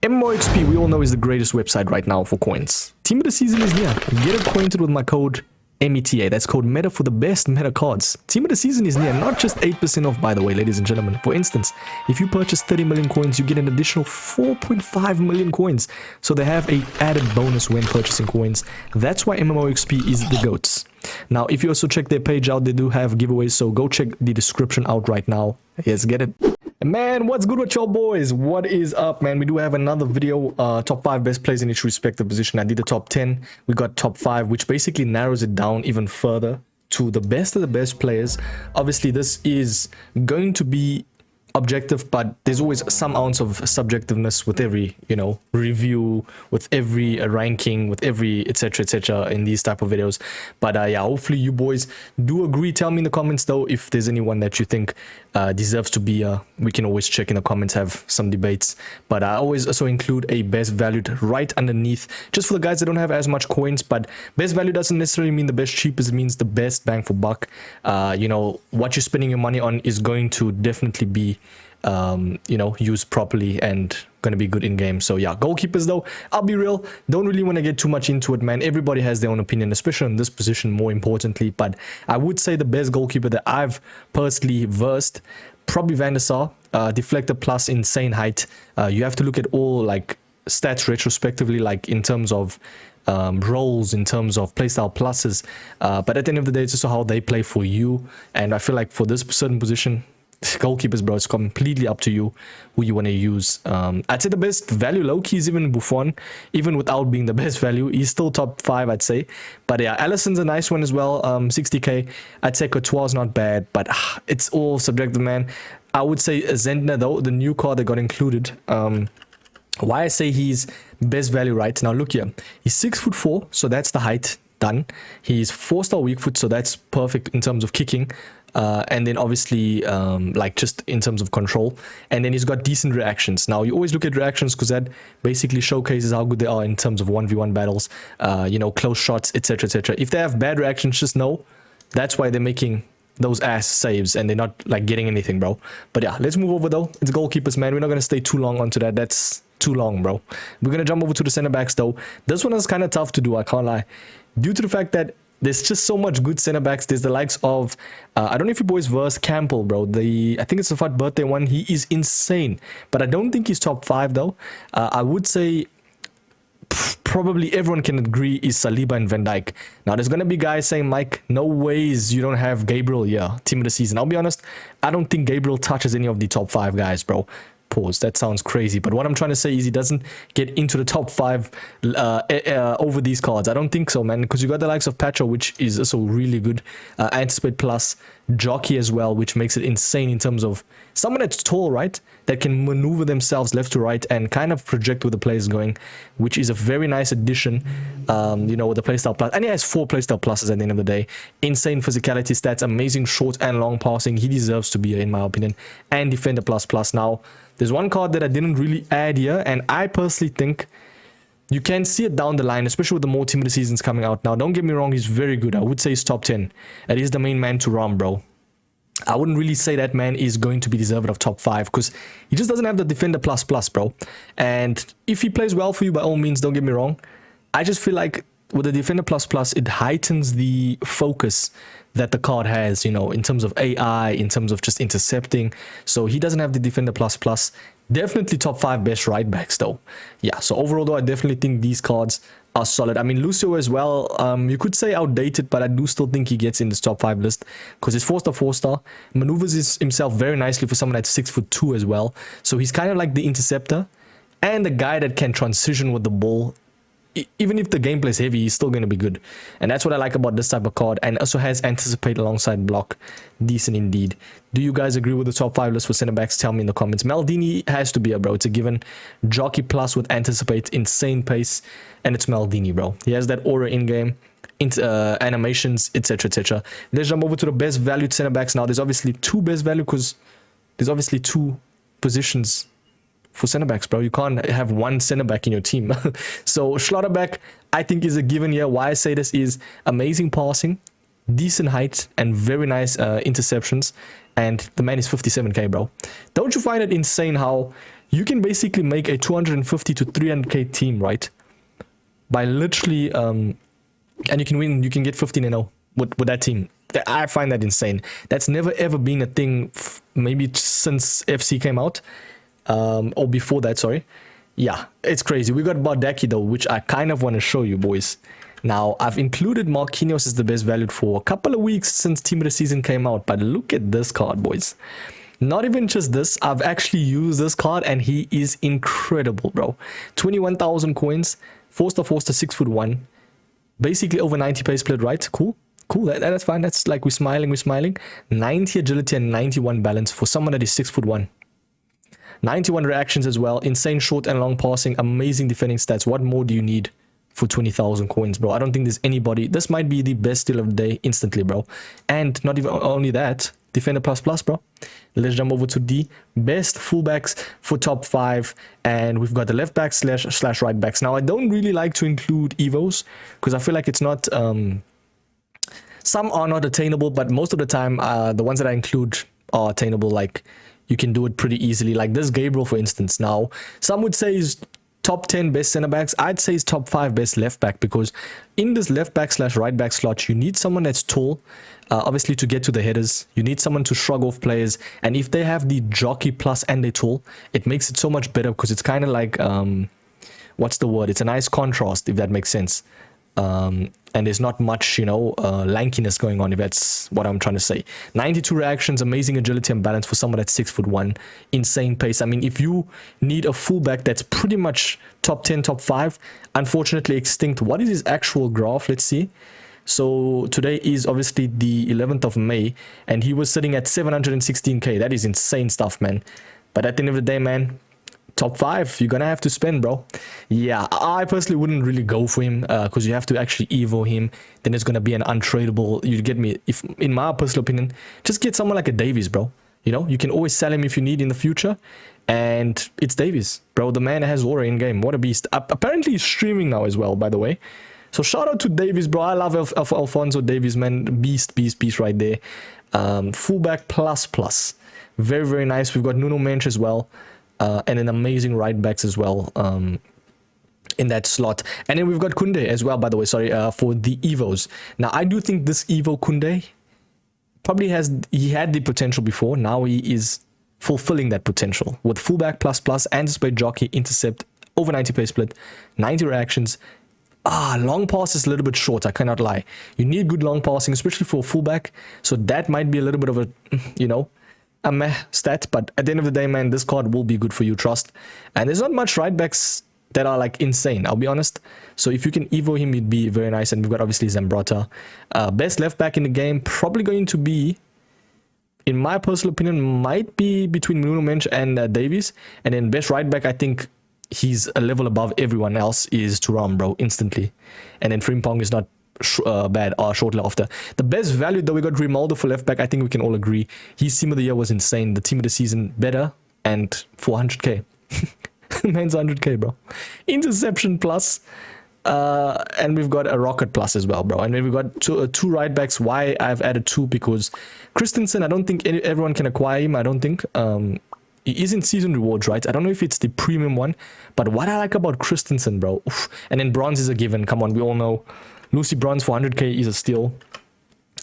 MMOXP, we all know, is the greatest website right now for coins. Team of the season is near. Get acquainted with my code META. That's code META for the best meta cards. Team of the season is near. Not just 8% off, by the way, ladies and gentlemen. For instance, if you purchase 30 million coins, you get an additional 4.5 million coins. So they have a added bonus when purchasing coins. That's why MMOXP is the GOATs. Now, if you also check their page out, they do have giveaways. So go check the description out right now. Yes, get it. And man, what's good with y'all boys? What is up, man? We do have another video, top 5 best players in each respective position. I did the top 10. We got top 5, which basically narrows it down even further to the best of the best players. Obviously, this is going to be objective, but there's always some ounce of subjectiveness with every, review, with every ranking, with every etc in these type of videos. But yeah, hopefully you boys do agree. Tell me in the comments though if there's anyone that you think deserves to be we can always check in the comments, have some debates. But I always also include a best valued right underneath, just for the guys that don't have as much coins. But best value doesn't necessarily mean the best cheapest, it means the best bang for buck. What you're spending your money on is going to definitely be used properly and gonna be good in game. So yeah, goalkeepers though, I'll be real, don't really want to get too much into it, man. Everybody has their own opinion, especially in this position more importantly. But I would say the best goalkeeper that I've personally versed, probably Van der Sar. Deflector plus insane height. You have to look at all like stats retrospectively, like in terms of roles, in terms of playstyle pluses, but at the end of the day, it's also how they play for you. And I feel like for this certain position, goalkeepers, bro, it's completely up to you who you want to use. I'd say the best value low-key is even Buffon. Even without being the best value, he's still top 5, I'd say. But yeah, Alisson's a nice one as well, 60k. I'd say Courtois is not bad, but it's all subjective, man. I would say Zentner though, the new card that got included. Why I say he's best value, right? Now look here, he's 6'4", so that's the height, done. He's 4-star weak foot, so that's perfect in terms of kicking. And then obviously like just in terms of control, and then he's got decent reactions. Now you always look at reactions because that basically showcases how good they are in terms of 1v1 battles, close shots, etc. If they have bad reactions, just know that's why they're making those ass saves and they're not like getting anything, bro. But yeah, let's move over though. It's goalkeepers, man. We're not gonna stay too long onto that. That's too long, bro. We're gonna jump over to the center backs though. This one is kind of tough to do, I can't lie, due to the fact that there's just so much good center backs. There's the likes of I don't know if you boys verse Campbell, bro. I think it's the Fat Birthday one. He is insane, but I don't think he's top 5 though. I would say probably everyone can agree is Saliba and Van Dijk. Now there's gonna be guys saying, Mike, no ways you don't have Gabriel here, team of the season. I'll be honest, I don't think Gabriel touches any of the top 5 guys, bro. Pause. That sounds crazy, but what I'm trying to say is he doesn't get into the top 5 over these cards. I don't think so, man, because you got the likes of Pacho, which is also really good. Anticipate plus Jockey as well, which makes it insane in terms of someone that's tall, right, that can maneuver themselves left to right and kind of project where the play is going, which is a very nice addition, with the playstyle plus. And he has 4 playstyle pluses at the end of the day. Insane physicality stats, amazing short and long passing. He deserves to be here, in my opinion. And defender plus. Now, there's one card that I didn't really add here, and I personally think you can see it down the line, especially with the more team of the seasons coming out. Now, don't get me wrong, he's very good. I would say he's top 10. And he's the main man to run, bro. I wouldn't really say that man is going to be deserved of top 5 because he just doesn't have the defender plus, bro. And if he plays well for you, by all means, don't get me wrong. I just feel like with the defender plus, it heightens the focus that the card has, in terms of AI, in terms of just intercepting. So he doesn't have the defender plus. Definitely top 5 best right backs though. Yeah, so overall though, I definitely think these cards are solid. I mean, Lucio as well, you could say outdated, but I do still think he gets in this top 5 list because he's 4-star, maneuvers himself very nicely for someone that's 6'2" as well. So he's kind of like the interceptor and the guy that can transition with the ball. Even if the gameplay is heavy, he's still going to be good. And that's what I like about this type of card. And also has anticipate alongside block. Decent indeed. Do you guys agree with the top 5 list for center backs? Tell me in the comments. Maldini has to be a bro. It's a given. Jockey plus with anticipate, insane pace. And it's Maldini, bro. He has that aura in game, animations, etc. Let's jump over to the best valued center backs now. There's obviously 2 best value because there's obviously 2 positions for center backs, bro. You can't have one center back in your team. So Schlotterbeck, I think, is a given here. Why I say this is amazing passing, decent height, and very nice interceptions. And the man is 57k, bro. Don't you find it insane how You can basically make a 250 to 300k team, right? By literally, and you can win, you can get 15-0 with that team. I find that insane. That's never ever been a thing, maybe since FC came out, or before that, sorry. Yeah, it's crazy. We got Bardaki though, which I kind of want to show you, boys. Now, I've included Marquinhos as the best valued for a couple of weeks since Team of the Season came out, but look at this card, boys. Not even just this, I've actually used this card and he is incredible, bro. 21,000 coins, 4-star, 6'1". Basically over 90 pace split, right? Cool. Cool, that's fine. That's like we're smiling. 90 agility and 91 balance for someone that is 6'1". 91 reactions as well. Insane short and long passing. Amazing defending stats. What more do you need for 20,000 coins, bro? I don't think there's anybody. This might be the best deal of the day instantly, bro. And not even only that, defender plus, bro. Let's jump over to the best fullbacks for top 5. And we've got the left backs slash right backs. Now, I don't really like to include Evos because I feel like it's not... some are not attainable, but most of the time, the ones that I include are attainable. Like, you can do it pretty easily. Like this Gabriel, for instance. Now, some would say he's top 10 best center backs. I'd say he's top 5 best left back, because in this left back slash right back slot, you need someone that's tall, obviously, to get to the headers. You need someone to shrug off players. And if they have the jockey plus and they're tall, it makes it so much better, because it's kind of like, what's the word? It's a nice contrast, if that makes sense. And there's not much, lankiness going on, if that's what I'm trying to say. 92 reactions, amazing agility and balance for someone that's 6'1", insane pace. I mean, if you need a fullback that's pretty much top 10, top 5, unfortunately extinct. What is his actual graph? Let's see. So today is obviously the 11th of May, and he was sitting at 716k. That is insane stuff, man. But at the end of the day, man, top 5, you're gonna have to spend, bro. Yeah, I personally wouldn't really go for him, because you have to actually evo him. Then it's gonna be an untradeable. You get me? If, in my personal opinion, just get someone like a Davies, bro. You can always sell him if you need in the future. And it's Davies, bro. The man has aura in game. What a beast. Apparently he's streaming now as well, by the way. So shout out to Davies, bro. I love Alfonso Davies, man. Beast right there. Fullback plus. Very, very nice. We've got Nuno Mensch as well. And an amazing right backs as well in that slot. And then we've got Kunde as well, by the way, for the Evos. Now, I do think this Evo Kunde probably he had the potential before. Now he is fulfilling that potential with fullback plus and display jockey, intercept, over 90 pace split, 90 reactions. Long pass is a little bit short, I cannot lie. You need good long passing, especially for a fullback. So that might be a little bit of a meh stat, but at the end of the day, man, this card will be good for you, trust. And there's not much right backs that are like insane, I'll be honest. So if you can evo him, it'd be very nice. And we've got obviously Zambrota. Best left back in the game, probably going to be, in my personal opinion, might be between Nuno Mensch and Davies. And then best right back, I think he's a level above everyone else, is Thuram, bro, instantly. And then Frimpong is not bad shortly after. The best value, though, we got Grimaldo for left back. I think we can all agree his team of the year was insane. The team of the season better, and 400k. Man's 100k, bro. Interception plus, and we've got a rocket plus as well, bro. And then we've got two right backs. Why I've added 2? Because Christensen, I don't think everyone can acquire him. I don't think he is in season rewards, right? I don't know if it's the premium one, but what I like about Christensen, bro, and then bronze is a given. Come on, we all know Lucy Bronze for 100k is a steal.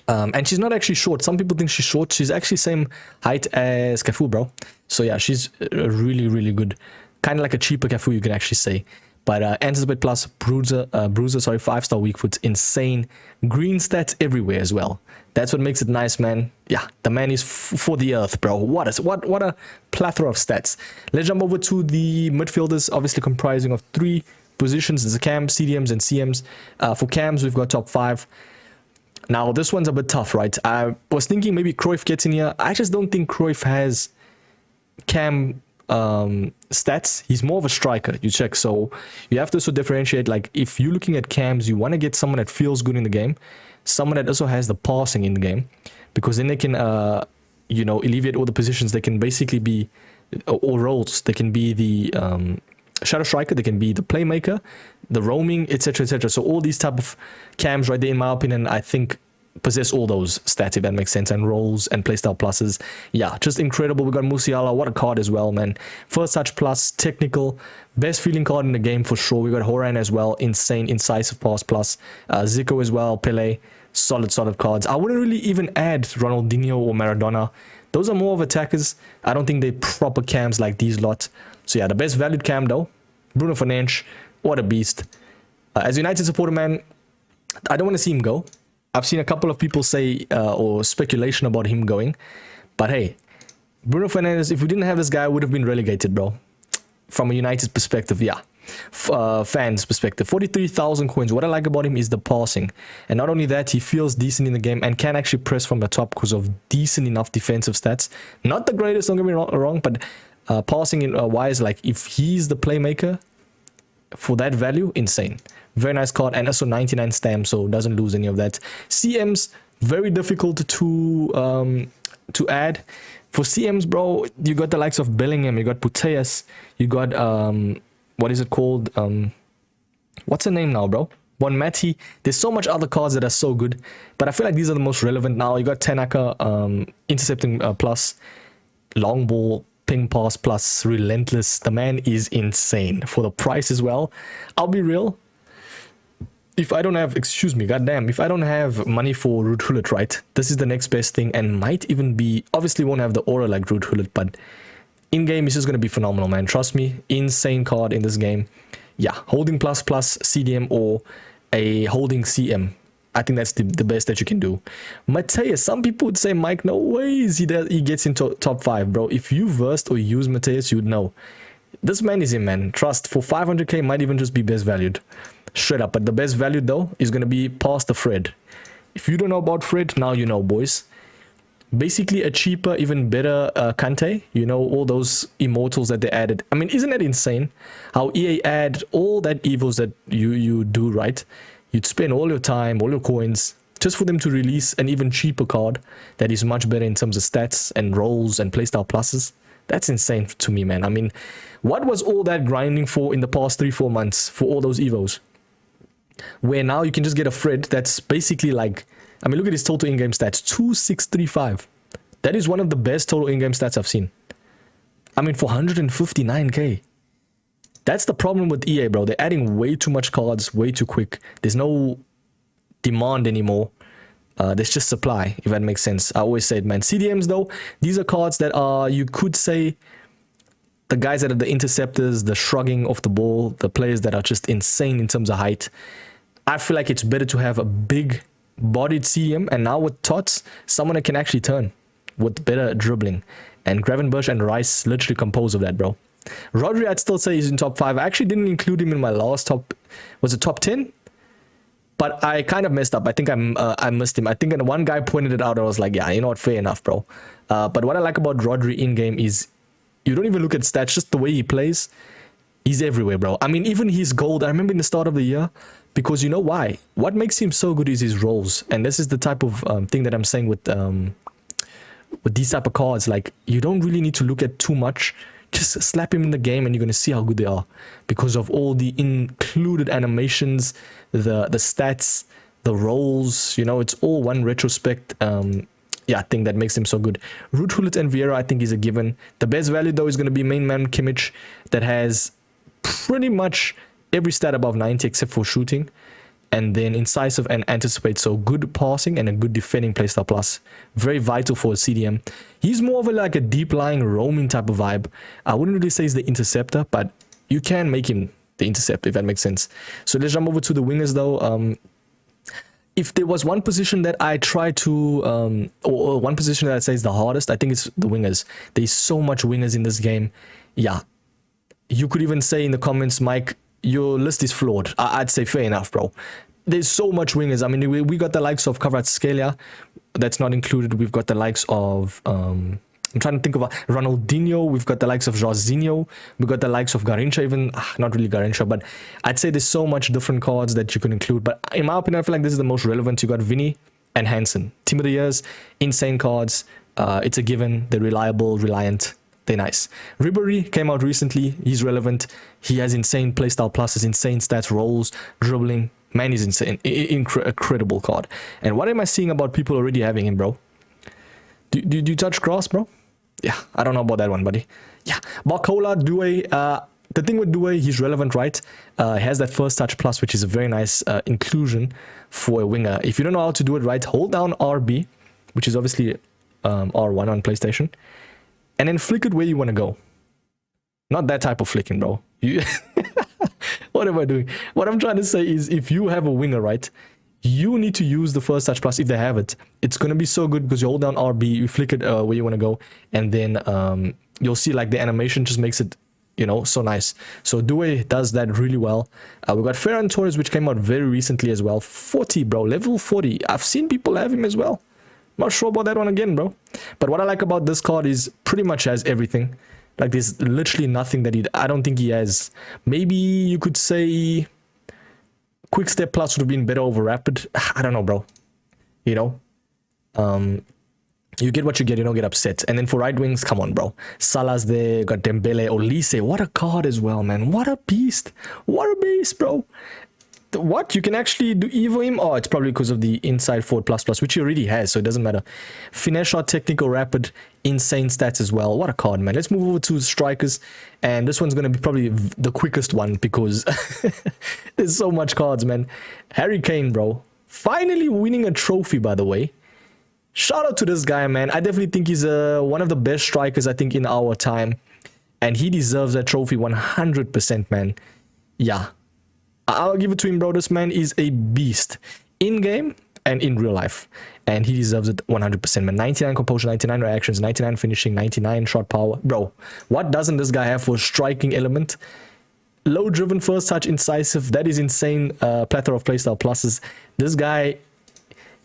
And she's not actually short. Some people think she's short. She's actually same height as Cafu, bro. So yeah, she's really, really good. Kind of like a cheaper Cafu, you can actually say. But Anticipate Plus, Bruiser, 5-star weak foot, insane. Green stats everywhere as well. That's what makes it nice, man. Yeah, the man is for the earth, bro. What a plethora of stats. Let's jump over to the midfielders, obviously comprising of 3 positions. There's a cam, CDMs, and CMs. For cams, we've got top 5. Now, this one's a bit tough, right? I was thinking maybe Cruyff gets in here. I just don't think Cruyff has cam stats. He's more of a striker, you check. So you have to also differentiate. Like, if you're looking at cams, you want to get someone that feels good in the game, someone that also has the passing in the game, because then they can alleviate all the positions. They can basically be all roles. They can be the shadow striker, they can be the playmaker, the roaming, etc. So all these type of cams right there, in my opinion, I think possess all those stats, if that makes sense, and rolls and playstyle pluses. Yeah, just incredible. We got Musiala, what a card as well, man. First touch plus, technical, best feeling card in the game for sure. We got Horan as well, insane, incisive pass plus, Zico as well, Pele, solid cards. I wouldn't really even add Ronaldinho or Maradona. Those are more of attackers. I don't think they're proper cams like these lot. So yeah, the best valued cam though, Bruno Fernandes, what a beast. As a United supporter, man, I don't want to see him go. I've seen a couple of people say or speculation about him going. But hey, Bruno Fernandes, if we didn't have this guy, would have been relegated, bro. From a United perspective, yeah. Fans perspective, 43,000 coins. What I like about him is the passing, and not only that, he feels decent in the game and can actually press from the top because of decent enough defensive stats. Not the greatest, don't get me wrong, but passing in wise, like if he's the playmaker for that value, insane. Very nice card, and also 99 stamp, so doesn't lose any of that. CMs very difficult to add. For CMs, bro, you got the likes of Bellingham, you got Putellas, you got what is it called? What's the name now, bro? Bonmati. There's so much other cards that are so good, but I feel like these are the most relevant now. You got Tanaka, intercepting plus, long ball, ping pass plus, relentless. The man is insane for the price as well. I'll be real. If I don't have, excuse me, goddamn, if I don't have money for Ruud Gullit, right, this is the next best thing, and might even be, obviously won't have the aura like Ruud Gullit, but in-game is just going to be phenomenal, man. Trust me, insane card in this game. Yeah, holding plus CDM or a holding CM. I think that's the best that you can do. Mateus, some people would say, Mike, no ways he gets into top 5, bro. If you versed or use Mateus, you would know. This man is in, man. Trust, for 500k, might even just be best valued. Straight up, but the best value though is going to be past the Fred. If you don't know about Fred, now you know, boys. Basically a cheaper, even better Kante. You know, all those immortals that they added. I mean, isn't that insane? How EA add all that evils that you do, right? You'd spend all your time, all your coins, just for them to release an even cheaper card that is much better in terms of stats and rolls and playstyle pluses. That's insane to me, man. I mean, what was all that grinding for in the past 3-4 months for all those evos? Where now you can just get a Fred that's basically like, I mean, look at his total in-game stats, 2635. That is one of the best total in-game stats I've seen. I mean, for 159k. That's the problem with EA, bro. They're adding way too much cards, way too quick. There's no demand anymore. There's just supply, if that makes sense. I always say it, man. CDMs, though, these are cards that are, you could say, the guys that are the interceptors, the shrugging of the ball, the players that are just insane in terms of height. I feel like it's better to have a big bodied CM, and now with Tots, someone that can actually turn with better dribbling. And Gravenberch and Rice literally compose of that, bro. Rodri, I'd still say he's in top 5. I actually didn't include him in my last top, was it top 10? But I kind of messed up. I think I missed him. I think one guy pointed it out. I was like, yeah, you know what, fair enough, bro. But what I like about Rodri in-game is you don't even look at stats, just the way he plays. He's everywhere, bro. I mean, even his gold, I remember in the start of the year, because you know why? What makes him so good is his rolls. And this is the type of thing that I'm saying with these type of cards. Like, you don't really need to look at too much. Just slap him in the game and you're going to see how good they are. Because of all the included animations, the stats, the rolls, you know, it's all one retrospect thing that makes him so good. Ruud Gullit and Vieira, I think, is a given. The best value, though, is going to be main man Kimmich, that has pretty much every stat above 90 except for shooting. And then incisive and anticipate. So good passing and a good defending playstyle plus. Very vital for a CDM. He's more of like a deep lying roaming type of vibe. I wouldn't really say he's the interceptor, but you can make him the interceptor, if that makes sense. So let's jump over to the wingers, though. If there was one position that I try to, or one position that I'd say is the hardest, I think it's the wingers. There's so much wingers in this game. Yeah. You could even say in the comments, Mike, your list is flawed. I'd say fair enough, bro. There's so much wingers. I mean, we got the likes of Kvaratskhelia. That's not included. We've got the likes of, I'm trying to think of Ronaldinho. We've got the likes of Jorginho. We've got the likes of Garrincha, even not really Garrincha, but I'd say there's so much different cards that you can include. But in my opinion, I feel like this is the most relevant. You got Vinny and Hansen. Team of the Years, insane cards. It's a given. They're reliable, reliant. They're nice. Ribéry came out recently. He's relevant. He has insane playstyle pluses, insane stats, rolls, dribbling, Man, he's insane. Incredible card. And what am I seeing about people already having him, bro? Do you touch grass, bro? Yeah, I don't know about that one, buddy. Yeah, Barcola, Due. The thing with Due, he's relevant, right? He has that first touch plus, which is a very nice inclusion for a winger. If you don't know how to do it right, hold down RB, which is obviously R1 on PlayStation, and then flick it where you want to go. Not that type of flicking, bro. You what am I doing? What I'm trying to say is, if you have a winger, right, you need to use the first touch plus if they have it. It's going to be so good because you hold down RB, you flick it where you want to go, and then you'll see like the animation just makes it, you know, so nice. So Due does that really well. We got Ferran Torres, which came out very recently as well. 40, bro, level 40. I've seen people have him as well. Not sure about that one again, bro. But what I like about this card is pretty much has everything. Like, there's literally nothing that I don't think he has. Maybe you could say Quick Step Plus would have been better over Rapid. I don't know, bro. You know? You get what you get, you don't get upset. And then for right wings, come on, bro. Salah's there, got Dembele, Olise. What a card as well, man. What a beast. What a beast, bro. What? You can actually do Evo him? Oh, it's probably because of the inside forward plus plus, which he already has, so it doesn't matter. Finesse shot, technical, rapid, insane stats as well. What a card, man. Let's move over to strikers. And this one's going to be probably the quickest one because there's so much cards, man. Harry Kane, bro. Finally winning a trophy, by the way. Shout out to this guy, man. I definitely think he's one of the best strikers, I think, in our time. And he deserves that trophy 100%, man. Yeah. I'll give it to him, bro. This man is a beast. In-game and in real life. And he deserves it 100%, man. 99 composure, 99 reactions, 99 finishing, 99 shot power. Bro, what doesn't this guy have for striking element? Low-driven, first touch, incisive. That is insane. Plethora of playstyle pluses. This guy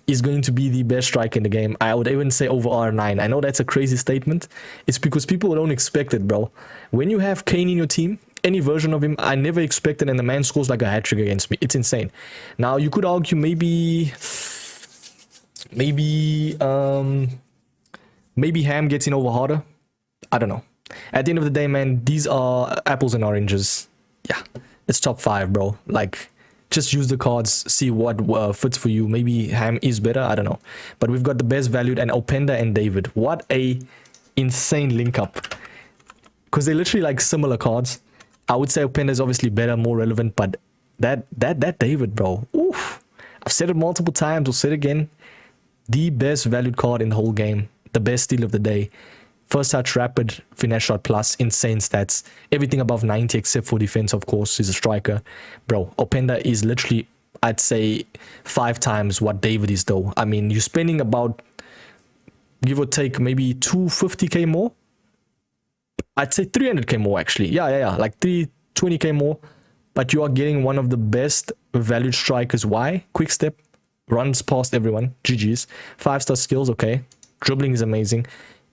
is going to be the best striker in the game. I would even say over R9. I know that's a crazy statement. It's because people don't expect it, bro. When you have Kane in your team, any version of him, I never expected, and the man scores like a hat-trick against me. It's insane. Now, you could argue maybe Ham gets in over harder. I don't know. At the end of the day, man, these are apples and oranges. Yeah, it's top 5, bro. Like, just use the cards, see what fits for you. Maybe Ham is better, I don't know. But we've got the best valued and Openda and David. What a insane link up. Because they're literally like similar cards. I would say Openda is obviously better, more relevant, but that David, bro. Oof. I've said it multiple times, I'll say it again. The best valued card in the whole game. The best steal of the day. First touch, rapid, finesse shot plus, insane stats. Everything above 90 except for defense, of course. He's a striker. Bro, Openda is literally, I'd say, 5 times what David is, though. I mean, you're spending about, give or take, maybe 250k more. I'd say 300k more, actually. Yeah. Like 320k more. But you are getting one of the best valued strikers. Why? Quick step. Runs past everyone. GG's. 5-star skills, okay. Dribbling is amazing.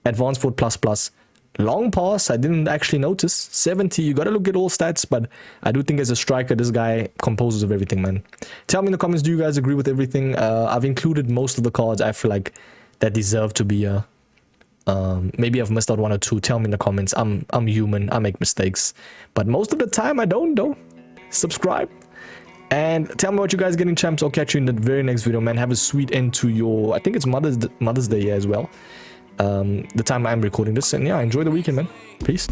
Advanced forward plus. Long pass, I didn't actually notice. 70, you gotta look at all stats, but I do think as a striker, this guy composes of everything, man. Tell me in the comments, do you guys agree with everything? I've included most of the cards I feel like that deserve to be maybe I've missed out 1 or 2. Tell me in the comments. I'm human, I make mistakes, but most of the time I don't, though. Subscribe and tell me what you guys getting, champs. I'll catch you in the very next video, man. Have a sweet end to your, I think it's Mother's Day as well, the time I'm recording this, and yeah, enjoy the weekend, man. Peace.